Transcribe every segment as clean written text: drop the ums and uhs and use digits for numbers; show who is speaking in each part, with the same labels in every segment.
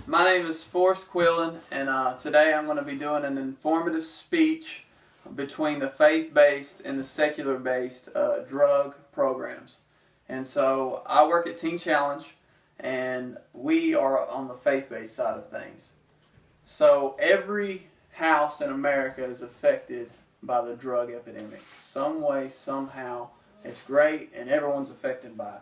Speaker 1: My name is Forrest Quillen, and today I'm going to be doing an informative speech between the faith-based and the secular-based drug programs. And so I work at Teen Challenge, and we are on the faith-based side of things. So every house in America is affected by the drug epidemic. Some way, somehow, it's great, and everyone's affected by it.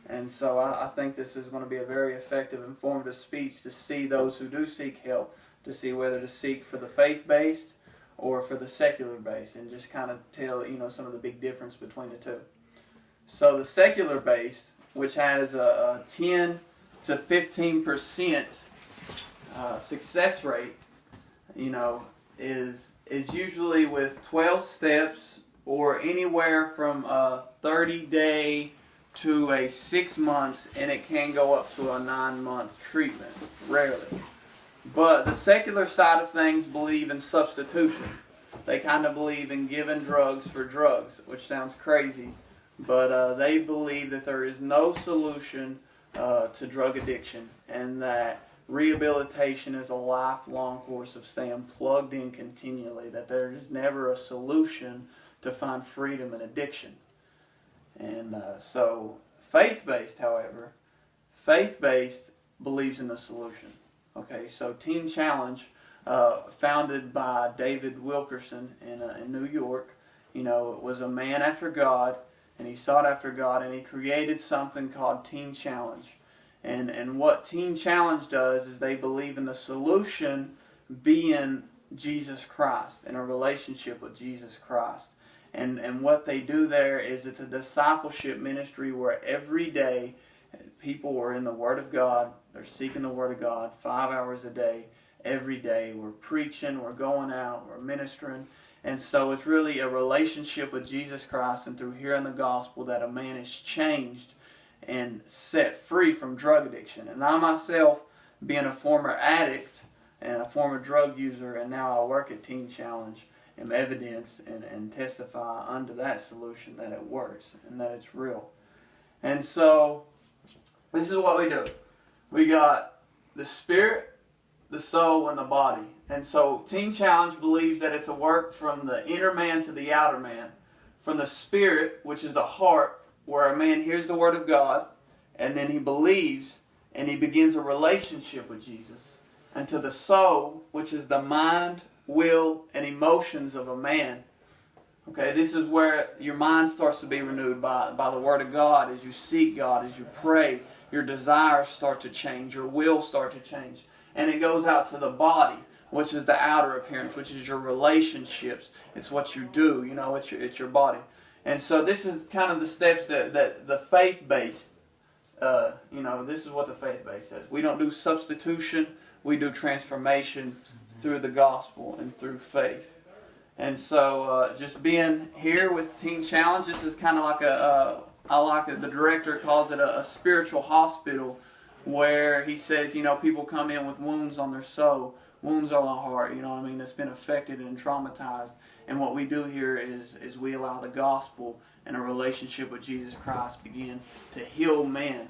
Speaker 1: And so I think this is going to be a very effective, informative speech to see those who do seek help, to see whether to seek for the faith-based or for the secular-based, and just kind of tell, some of the big difference between the two. So the secular-based, which has a 10 to 15% success rate, is usually with 12 steps or anywhere from a 30-day to a 6 months, and it can go up to a 9-month treatment, rarely. But the secular side of things believe in substitution. They kind of believe in giving drugs for drugs, which sounds crazy, but they believe that there is no solution to drug addiction, and that rehabilitation is a lifelong course of staying plugged in continually, that there is never a solution to find freedom in addiction. And so faith-based, however, faith-based believes in the solution. Okay, so Teen Challenge, founded by David Wilkerson in New York, was a man after God, and he sought after God, and he created something called Teen Challenge. And what Teen Challenge does is they believe in the solution being Jesus Christ and a relationship with Jesus Christ. And what they do there is it's a discipleship ministry where every day people are in the Word of God. They're seeking the Word of God 5 hours a day, every day. We're preaching, we're going out, we're ministering. And so it's really a relationship with Jesus Christ, and through hearing the gospel that a man is changed and set free from drug addiction. And I myself, being a former addict and a former drug user, and now I work at Teen Challenge, am evidence and testify unto that solution that it works and that it's real. And so this is what we do. We got the spirit, the soul, and the body. And so Teen Challenge believes that it's a work from the inner man to the outer man. From the spirit, which is the heart, where a man hears the Word of God, and then he believes, and he begins a relationship with Jesus. And to the soul, which is the mind, will, and emotions of a man. Okay, this is where your mind starts to be renewed by the Word of God. As you seek God, as you pray, your desires start to change, your will start to change. And it goes out to the body, which is the outer appearance, which is your relationships. It's what you do, it's your body. And so this is kind of the steps that the faith-based, this is what the faith-based says. We don't do substitution, we do transformation through the gospel and through faith. And so just being here with Teen Challenge, this is kind of like the director calls it a spiritual hospital, where he says, people come in with wounds on their soul, wounds on the heart, that's been affected and traumatized. And what we do here is we allow the gospel and a relationship with Jesus Christ begin to heal men,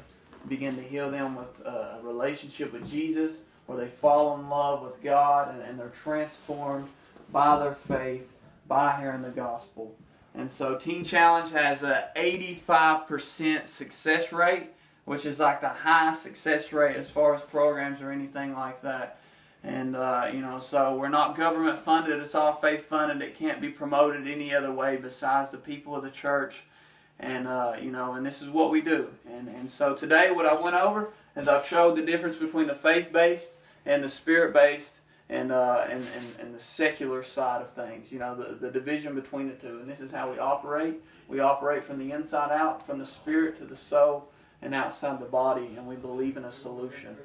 Speaker 1: begin to heal them with a relationship with Jesus, where they fall in love with God and they're transformed by their faith, by hearing the gospel. And so Teen Challenge has an 85% success rate, which is like the highest success rate as far as programs or anything like that. And, so we're not government funded, it's all faith funded. It can't be promoted any other way besides the people of the church. And, and this is what we do. And so today what I went over is I've showed the difference between the faith-based and the spirit-based and the secular side of things, the division between the two. And this is how we operate. We operate from the inside out, from the spirit to the soul and outside the body, and we believe in a solution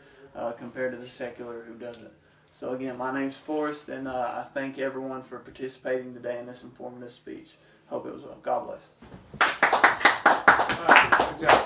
Speaker 1: compared to the secular who doesn't. So again, my name's Forrest, and I thank everyone for participating today in this informative speech. Hope it was well. God bless.